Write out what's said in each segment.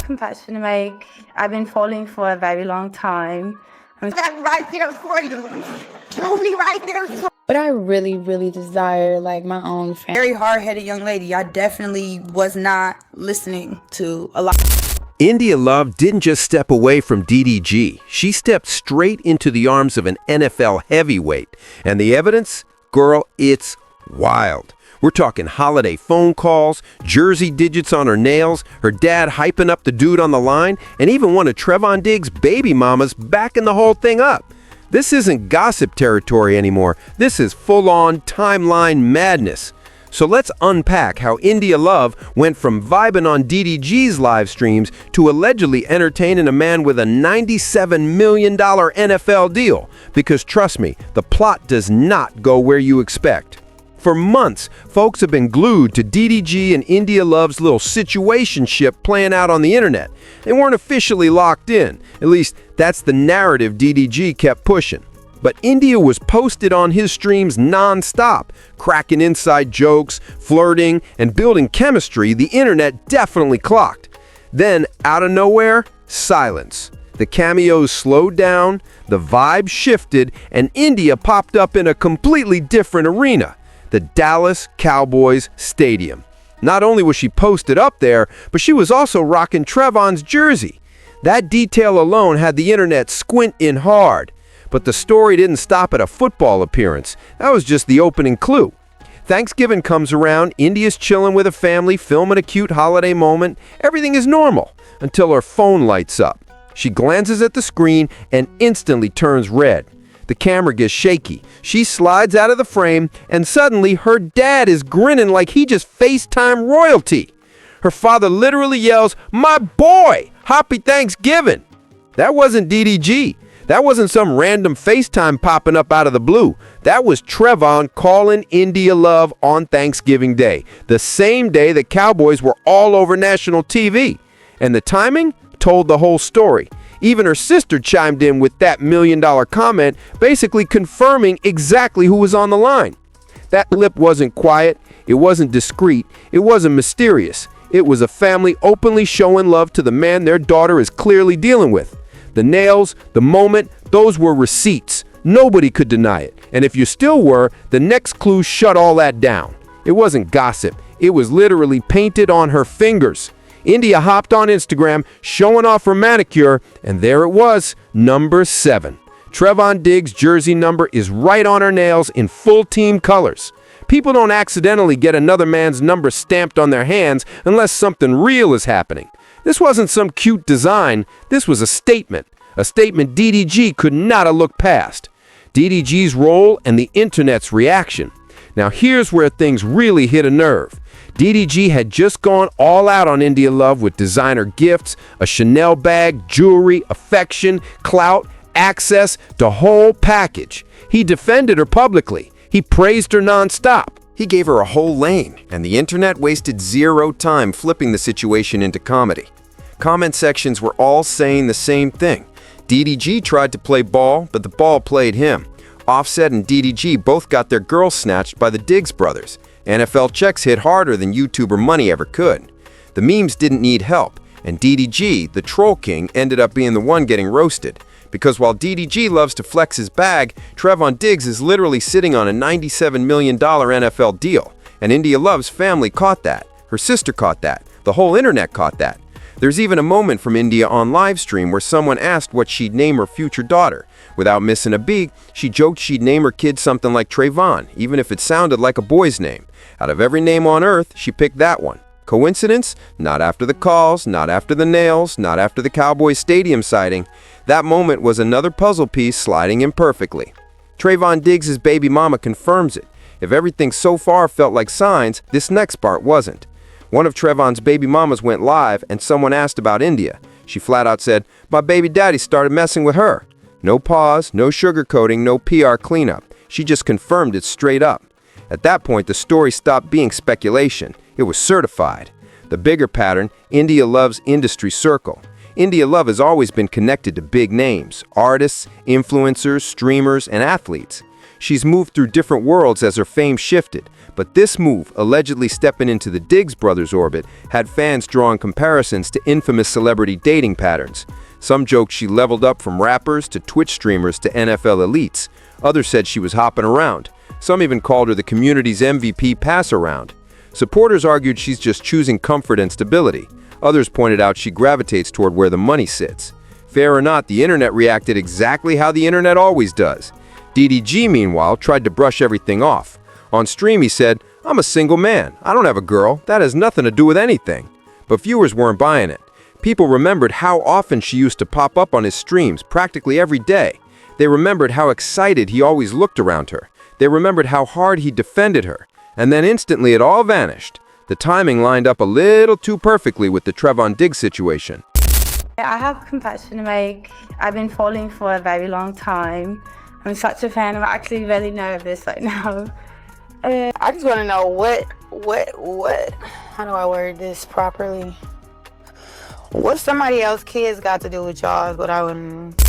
confession to make. I've been falling for a very long time. That right there for you. Totally right there for. But I really, really desire like my own family. Very hard-headed young lady. I definitely was not listening to a lot. India Love didn't just step away from DDG. She stepped straight into the arms of an NFL heavyweight. And the evidence? Girl, it's wild. We're talking holiday phone calls, jersey digits on her nails, her dad hyping up the dude on the line, and even one of Trevon Diggs' baby mamas backing the whole thing up. This isn't gossip territory anymore. This is full-on timeline madness. So let's unpack how India Love went from vibing on DDG's live streams to allegedly entertaining a man with a $97 million NFL deal. Because trust me, the plot does not go where you expect. For months, folks have been glued to DDG and India Love's little situationship playing out on the internet. They weren't officially locked in. At least, that's the narrative DDG kept pushing. But India was posted on his streams non-stop, cracking inside jokes, flirting, and building chemistry the internet definitely clocked. Then, out of nowhere, silence. The cameos slowed down, the vibe shifted, and India popped up in a completely different arena. The Dallas Cowboys Stadium. Not only was she posted up there, but she was also rocking Trevon's jersey. That detail alone had the internet squinting hard. But the story didn't stop at a football appearance. That was just the opening clue. Thanksgiving comes around, India's chilling with a family, filming a cute holiday moment. Everything is normal until her phone lights up. She glances at the screen and instantly turns red. The camera gets shaky. She slides out of the frame, and suddenly her dad is grinning like he just FaceTime royalty. Her father literally yells, "My boy! Happy Thanksgiving!" That wasn't DDG. That wasn't some random FaceTime popping up out of the blue. That was Trevon calling India Love on Thanksgiving Day, the same day the Cowboys were all over national TV. And the timing told the whole story. Even her sister chimed in with that $1 million comment, basically confirming exactly who was on the line. That lip wasn't quiet, it wasn't discreet, it wasn't mysterious. It was a family openly showing love to the man their daughter is clearly dealing with. The nails, the moment, those were receipts. Nobody could deny it. And if you still were, the next clue shut all that down. It wasn't gossip. It was literally painted on her fingers. India hopped on Instagram, showing off her manicure, and there it was, number 7. Trevon Diggs' jersey number is right on her nails in full team colors. People don't accidentally get another man's number stamped on their hands unless something real is happening. This wasn't some cute design, this was a statement DDG could not have looked past. DDG's role and the internet's reaction. Now here's where things really hit a nerve. DDG had just gone all out on India Love with designer gifts, a Chanel bag, jewelry, affection, clout, access, the whole package. He defended her publicly. He praised her nonstop. He gave her a whole lane, and the internet wasted zero time flipping the situation into comedy. Comment sections were all saying the same thing. DDG tried to play ball, but the ball played him. Offset and DDG both got their girls snatched by the Diggs brothers. NFL checks hit harder than YouTuber money ever could. The memes didn't need help, and DDG, the troll king, ended up being the one getting roasted. Because while DDG loves to flex his bag, Trevon Diggs is literally sitting on a $97 million NFL deal. And India Love's family caught that. Her sister caught that. The whole internet caught that. There's even a moment from India on live stream where someone asked what she'd name her future daughter. Without missing a beat, she joked she'd name her kid something like Trevon, even if it sounded like a boy's name. Out of every name on earth, she picked that one. Coincidence? Not after the calls, not after the nails, not after the Cowboys Stadium sighting. That moment was another puzzle piece sliding in perfectly. Trevon Diggs' baby mama confirms it. If everything so far felt like signs, this next part wasn't. One of Trevon's baby mamas went live and someone asked about India. She flat out said, "My baby daddy started messing with her." No pause, no sugarcoating, no PR cleanup. She just confirmed it straight up. At that point, the story stopped being speculation. It was certified. The bigger pattern, India Love's industry circle. India Love has always been connected to big names, artists, influencers, streamers, and athletes. She's moved through different worlds as her fame shifted, but this move, allegedly stepping into the Diggs brothers' orbit, had fans drawing comparisons to infamous celebrity dating patterns. Some joked she leveled up from rappers to Twitch streamers to NFL elites. Others said she was hopping around. Some even called her the community's MVP pass-around. Supporters argued she's just choosing comfort and stability. Others pointed out she gravitates toward where the money sits. Fair or not, the internet reacted exactly how the internet always does. DDG, meanwhile, tried to brush everything off. On stream, he said, "I'm a single man. I don't have a girl. That has nothing to do with anything." But viewers weren't buying it. People remembered how often she used to pop up on his streams, practically every day. They remembered how excited he always looked around her. They remembered how hard he defended her. And then instantly it all vanished. The timing lined up a little too perfectly with the Trevon Diggs situation. I have a confession to make. I've been following for a very long time. I'm such a fan. I'm actually really nervous right now. I just want to know what, how do I word this properly? What somebody else's kids got to do with y'all is what I wouldn't.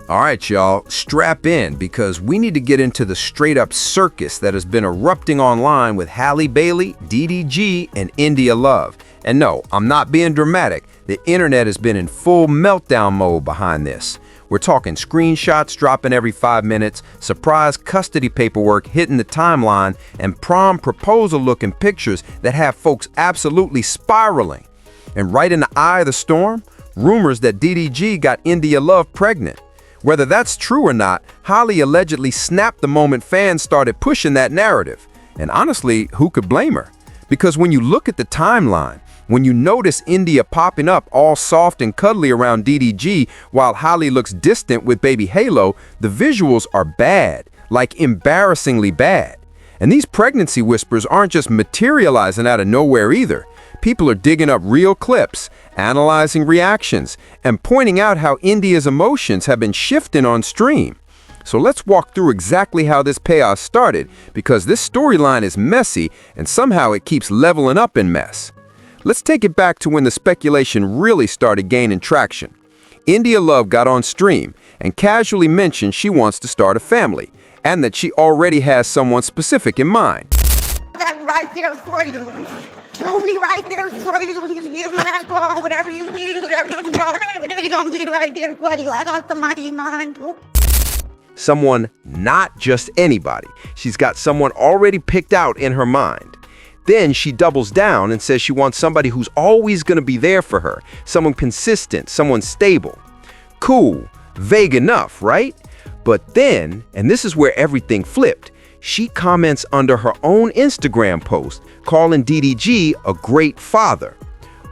All right, y'all, strap in because we need to get into the straight-up circus that has been erupting online with Halle Bailey, DDG, and India Love. And no, I'm not being dramatic. The internet has been in full meltdown mode behind this. We're talking screenshots dropping every 5 minutes, surprise custody paperwork hitting the timeline, and prom proposal-looking pictures that have folks absolutely spiraling. And right in the eye of the storm, rumors that DDG got India Love pregnant. Whether that's true or not, Halle allegedly snapped the moment fans started pushing that narrative. And honestly, who could blame her? Because when you look at the timeline, when you notice India popping up all soft and cuddly around DDG while Halle looks distant with baby Halo, the visuals are bad, like embarrassingly bad. And these pregnancy whispers aren't just materializing out of nowhere either. People are digging up real clips, analyzing reactions, and pointing out how India's emotions have been shifting on stream. So let's walk through exactly how this payoff started, because this storyline is messy and somehow it keeps leveling up in mess. Let's take it back to when the speculation really started gaining traction. India Love got on stream and casually mentioned she wants to start a family, and that she already has someone specific in mind. That right there for you. Totally right there for you. Whatever you need, whatever you don't do right there for you. I got the money in mind. Someone, not just anybody. She's got someone already picked out in her mind. Then she doubles down and says she wants somebody who's always going to be there for her, someone consistent, someone stable. Cool, vague enough, right? But then, and this is where everything flipped, she comments under her own Instagram post, calling DDG a great father.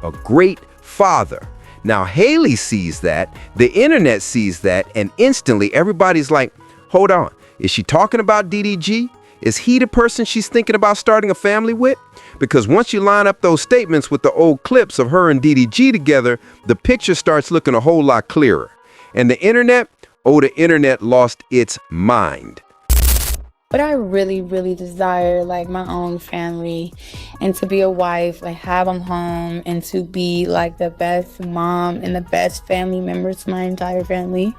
A great father. Now, Haley sees that, the internet sees that, and instantly everybody's like, hold on, is she talking about DDG? Is he the person she's thinking about starting a family with? Because once you line up those statements with the old clips of her and DDG together, the picture starts looking a whole lot clearer. And the internet, oh, the internet lost its mind. But I really, really desire like my own family and to be a wife, like have them home and to be like the best mom and the best family member to my entire family.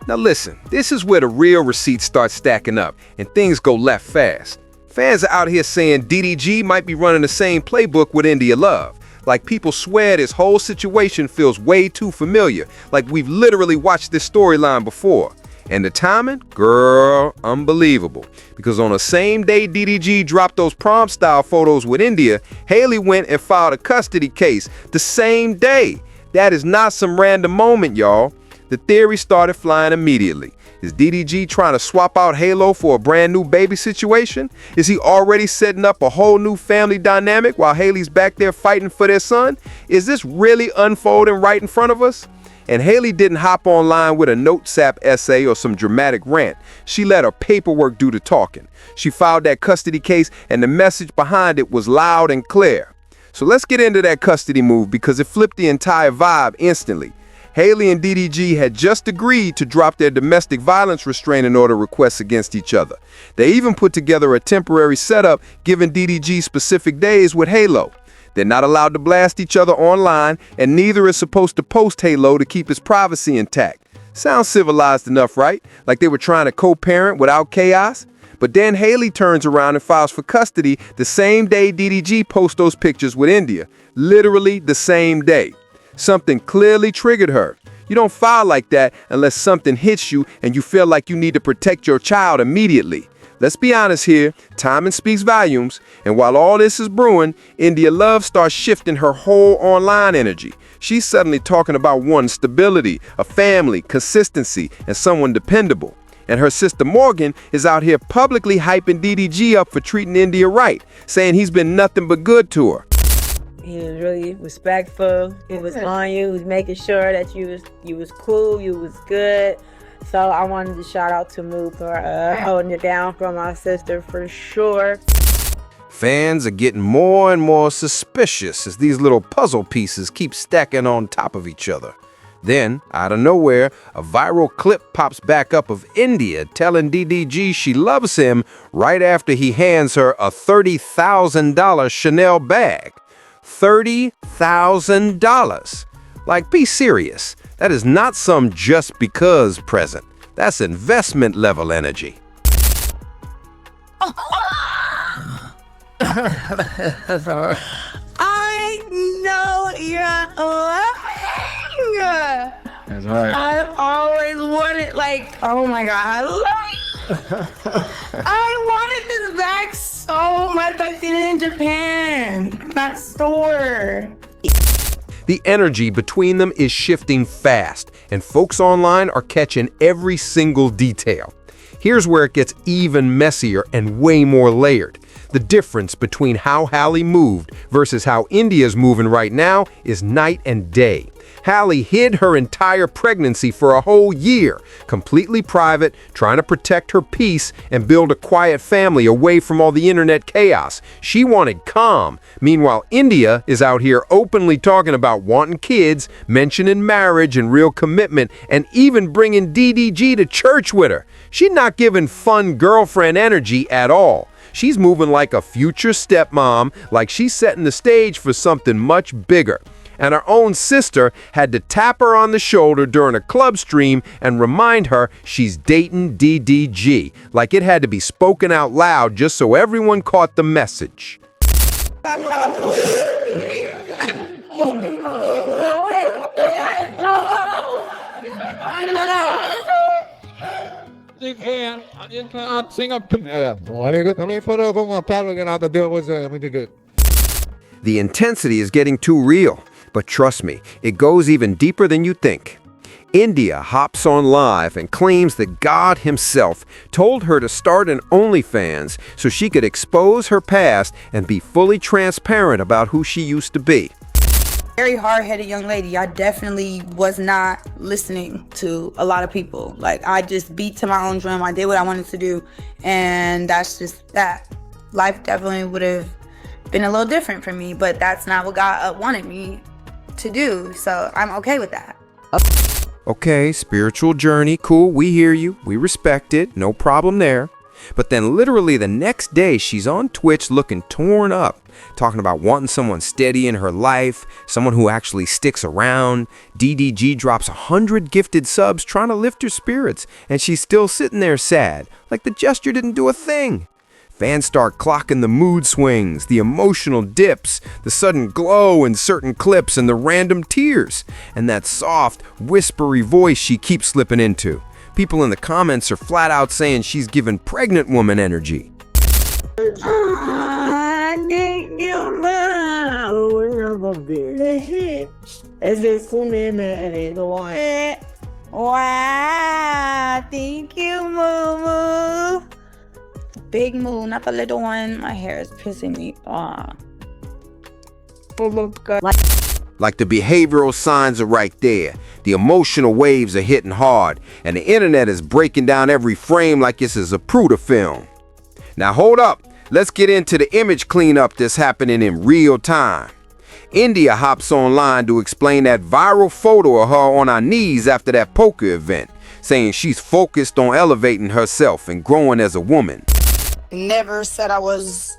Now listen, this is where the real receipts start stacking up and things go left fast. Fans are out here saying DDG might be running the same playbook with India Love. Like people swear this whole situation feels way too familiar, like we've literally watched this storyline before. And the timing? Girl, unbelievable. Because on the same day DDG dropped those prom-style photos with India, Haley went and filed a custody case the same day. That is not some random moment, y'all. The theory started flying immediately. Is DDG trying to swap out Halo for a brand new baby situation? Is he already setting up a whole new family dynamic while Haley's back there fighting for their son? Is this really unfolding right in front of us? And Haley didn't hop online with a note sap essay or some dramatic rant. She let her paperwork do the talking. She filed that custody case and the message behind it was loud and clear. So let's get into that custody move because it flipped the entire vibe instantly. Haley and DDG had just agreed to drop their domestic violence restraining order requests against each other. They even put together a temporary setup giving DDG specific days with Halo. They're not allowed to blast each other online, and neither is supposed to post Halo to keep his privacy intact. Sounds civilized enough, right? Like they were trying to co-parent without chaos. But then Haley turns around and files for custody the same day DDG posts those pictures with India. Literally the same day. Something clearly triggered her. You don't file like that unless something hits you and you feel like you need to protect your child immediately. Let's be honest here, timing speaks volumes, and while all this is brewing, India Love starts shifting her whole online energy. She's suddenly talking about wanting stability, a family, consistency, and someone dependable. And her sister Morgan is out here publicly hyping DDG up for treating India right, saying he's been nothing but good to her. He was really respectful. He was on you. He was making sure that you was cool, you was good. So I wanted to shout out to Moo for holding it down for my sister for sure. Fans are getting more and more suspicious as these little puzzle pieces keep stacking on top of each other. Then, out of nowhere, a viral clip pops back up of India telling DDG she loves him right after he hands her a $30,000 Chanel bag. $30,000. Like, be serious. That is not some just because present. That's investment level energy. I know you're lying. That's right. I've always wanted, like, oh my God, I love I wanted this bag so much. I've seen it in Japan, that store. The energy between them is shifting fast, and folks online are catching every single detail. Here's where it gets even messier and way more layered. The difference between how Halle moved versus how India's moving right now is night and day. Halle hid her entire pregnancy for a whole year, completely private, trying to protect her peace and build a quiet family away from all the internet chaos. She wanted calm. Meanwhile, India is out here openly talking about wanting kids, mentioning marriage and real commitment, and even bringing DDG to church with her. She's not giving fun girlfriend energy at all. She's moving like a future stepmom, like she's setting the stage for something much bigger. And her own sister had to tap her on the shoulder during a club stream and remind her she's dating DDG, like it had to be spoken out loud just so everyone caught the message. The intensity is getting too real, but trust me, it goes even deeper than you think. India hops on live and claims that God himself told her to start an OnlyFans so she could expose her past and be fully transparent about who she used to be. Very hard-headed young lady. I definitely was not listening to a lot of people. Like, I just beat to my own drum. I did what I wanted to do, and that's just that. Life definitely would have been a little different for me, but that's not what God wanted me to do, so I'm okay with that. Okay, spiritual journey, cool, we hear you, we respect it, no problem there. But then literally the next day, she's on Twitch looking torn up, talking about wanting someone steady in her life, someone who actually sticks around. DDG drops 100 gifted subs trying to lift her spirits, and she's still sitting there sad, like the gesture didn't do a thing. Fans start clocking the mood swings, the emotional dips, the sudden glow in certain clips, and the random tears, and that soft, whispery voice she keeps slipping into. People in the comments are flat out saying she's giving pregnant woman energy. Wow, thank you, Moo. Big Moo, not the little one. My hair is pissing me off. Like the behavioral signs are right there. The emotional waves are hitting hard, and the internet is breaking down every frame like it's a Zapruder film. Now hold up, let's get into the image cleanup that's happening in real time. India hops online to explain that viral photo of her on her knees after that poker event, saying she's focused on elevating herself and growing as a woman. Never said I was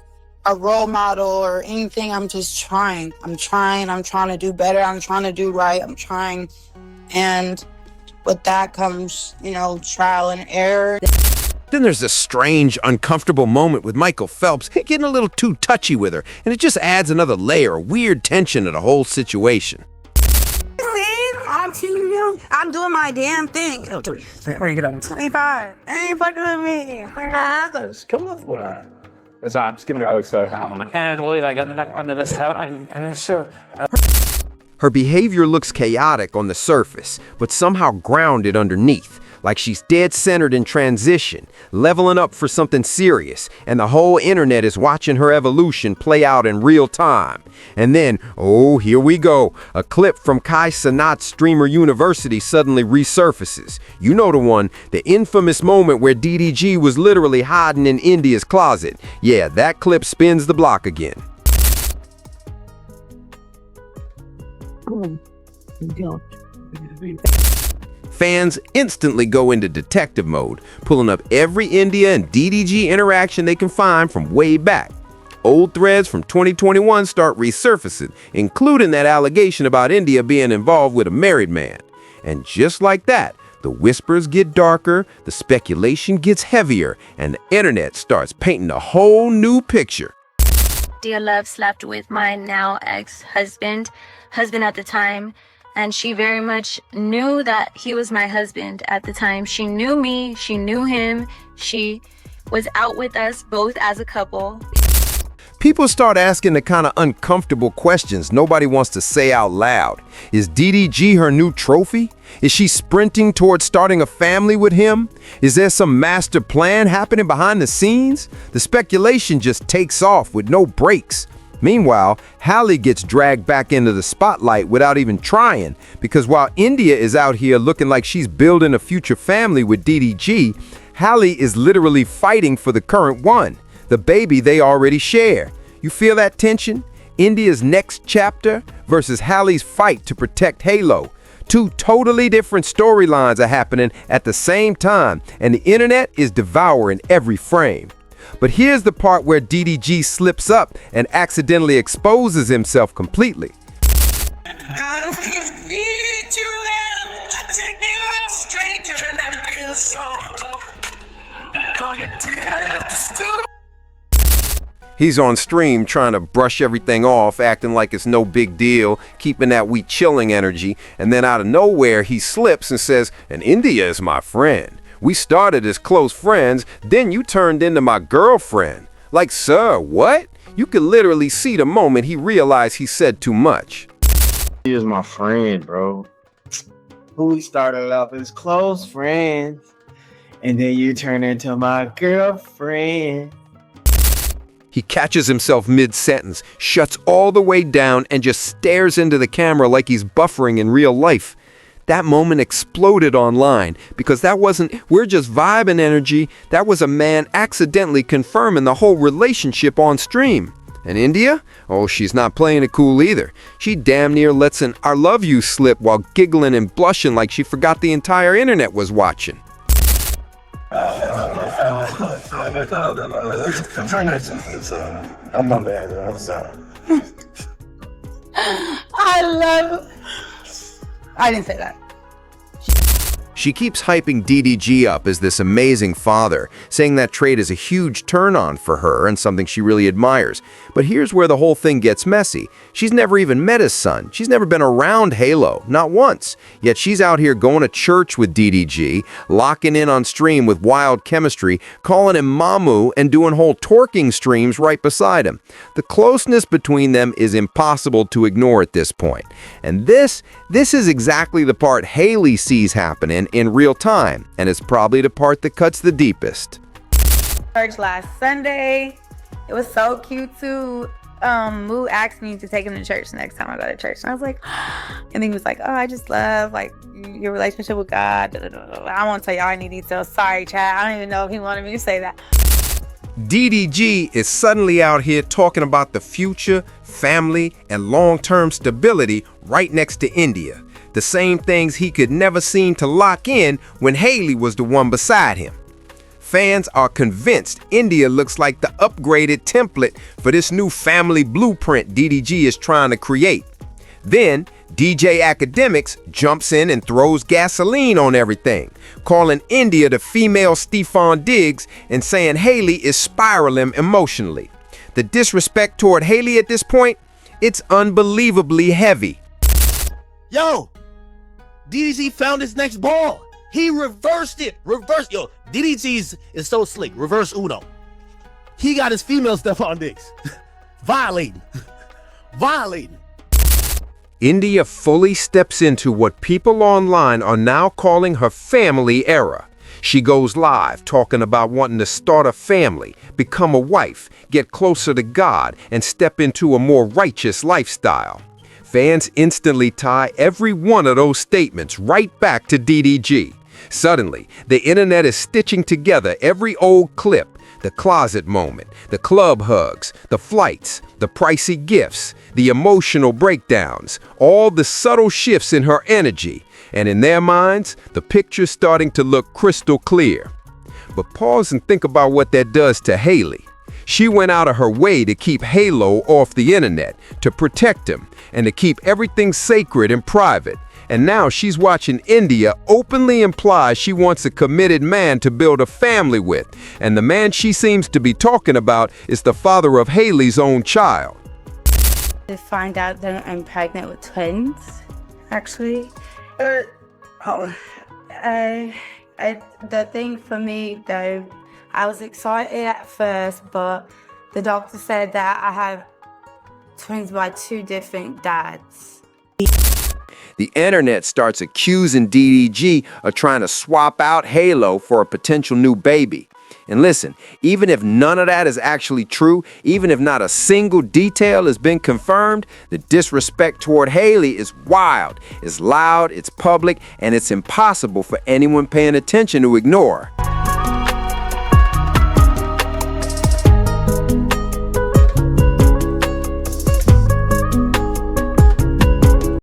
a role model or anything. I'm just trying. I'm trying to do better. I'm trying to do right. I'm trying. And with that comes, trial and error. Then there's this strange, uncomfortable moment with Michael Phelps getting a little too touchy with her, and it just adds another layer of weird tension to the whole situation. I'm doing my damn thing. Where you get on? 25. Ain't fucking with me. Come on. That's I'm just giving it a hug, so and really like under this out and sure. Her behavior looks chaotic on the surface, but somehow grounded underneath, like she's dead centered in transition, leveling up for something serious, and the whole internet is watching her evolution play out in real time. And then, oh, here we go. A clip from Kai Cenat's Streamer University suddenly resurfaces. You know the one, the infamous moment where DDG was literally hiding in India's closet. Yeah, that clip spins the block again. Fans instantly go into detective mode, pulling up every India and DDG interaction they can find from way back. Old threads from 2021 start resurfacing, including that allegation about India being involved with a married man. And just like that, the whispers get darker, the speculation gets heavier, and the internet starts painting a whole new picture. Dear Love slept with my now husband at the time, and she very much knew that he was my husband at the time. She knew me, she knew him, she was out with us both as a couple. People start asking the kind of uncomfortable questions nobody wants to say out loud. Is DDG her new trophy? Is she sprinting towards starting a family with him? Is there some master plan happening behind the scenes? The speculation just takes off with no breaks. Meanwhile, Halle gets dragged back into the spotlight without even trying, because while India is out here looking like she's building a future family with DDG, Halle is literally fighting for the current one, the baby they already share. You feel that tension? India's next chapter versus Halle's fight to protect Halo. Two totally different storylines are happening at the same time, and the internet is devouring every frame. But here's the part where DDG slips up and accidentally exposes himself completely. He's on stream trying to brush everything off, acting like it's no big deal, keeping that we chilling energy, and then out of nowhere he slips and says, "And India is my friend. We started as close friends, then you turned into my girlfriend." Like, sir, what? You could literally see the moment he realized he said too much. He is my friend, bro. We started off as close friends, and then you turn into my girlfriend. He catches himself mid-sentence, shuts all the way down, and just stares into the camera like he's buffering in real life. That moment exploded online because that wasn't, we're just vibing energy. That was a man accidentally confirming the whole relationship on stream. And India? Oh, she's not playing it cool either. She damn near lets an "I love you" slip while giggling and blushing like she forgot the entire internet was watching. I didn't say that. She keeps hyping DDG up as this amazing father, saying that trait is a huge turn-on for her and something she really admires. But here's where the whole thing gets messy. She's never even met his son. She's never been around Halo, not once. Yet she's out here going to church with DDG, locking in on stream with wild chemistry, calling him Mamu, and doing whole twerking streams right beside him. The closeness between them is impossible to ignore at this point. And this is exactly the part Haley sees happening in real time, and it's probably the part that cuts the deepest. Church last Sunday. It was so cute too. Moo asked me to take him to church next time I go to church, and I was like, and then he was like, "Oh, I just love like your relationship with God." I won't tell y'all any details. Sorry, Chad. I don't even know if he wanted me to say that. DDG is suddenly out here talking about the future, family, and long-term stability right next to India. The same things he could never seem to lock in when Haley was the one beside him. Fans are convinced India looks like the upgraded template for this new family blueprint DDG is trying to create. Then DJ Academics jumps in and throws gasoline on everything, calling India the female Trevon Diggs and saying Haley is spiraling emotionally. The disrespect toward Haley at this point, it's unbelievably heavy. Yo, DDG found his next ball. He reversed it. Yo, DDG is so slick. Reverse Uno. He got his female Trevon Diggs. Violating. India fully steps into what people online are now calling her family era. She goes live talking about wanting to start a family, become a wife, get closer to God, and step into a more righteous lifestyle. Fans instantly tie every one of those statements right back to DDG. Suddenly, the internet is stitching together every old clip, the closet moment, the club hugs, the flights, the pricey gifts, the emotional breakdowns, all the subtle shifts in her energy, and in their minds, the picture's starting to look crystal clear. But pause and think about what that does to Haley. She went out of her way to keep Halo off the internet, to protect him, and to keep everything sacred and private. And now she's watching India openly imply she wants a committed man to build a family with, and the man she seems to be talking about is the father of Haley's own child. To find out that I'm pregnant with twins, actually. The thing for me, though, I was excited at first, but the doctor said that I have twins by 2 different dads. The internet starts accusing DDG of trying to swap out Halo for a potential new baby. And listen, even if none of that is actually true, even if not a single detail has been confirmed, the disrespect toward Haley is wild, it's loud, it's public, and it's impossible for anyone paying attention to ignore.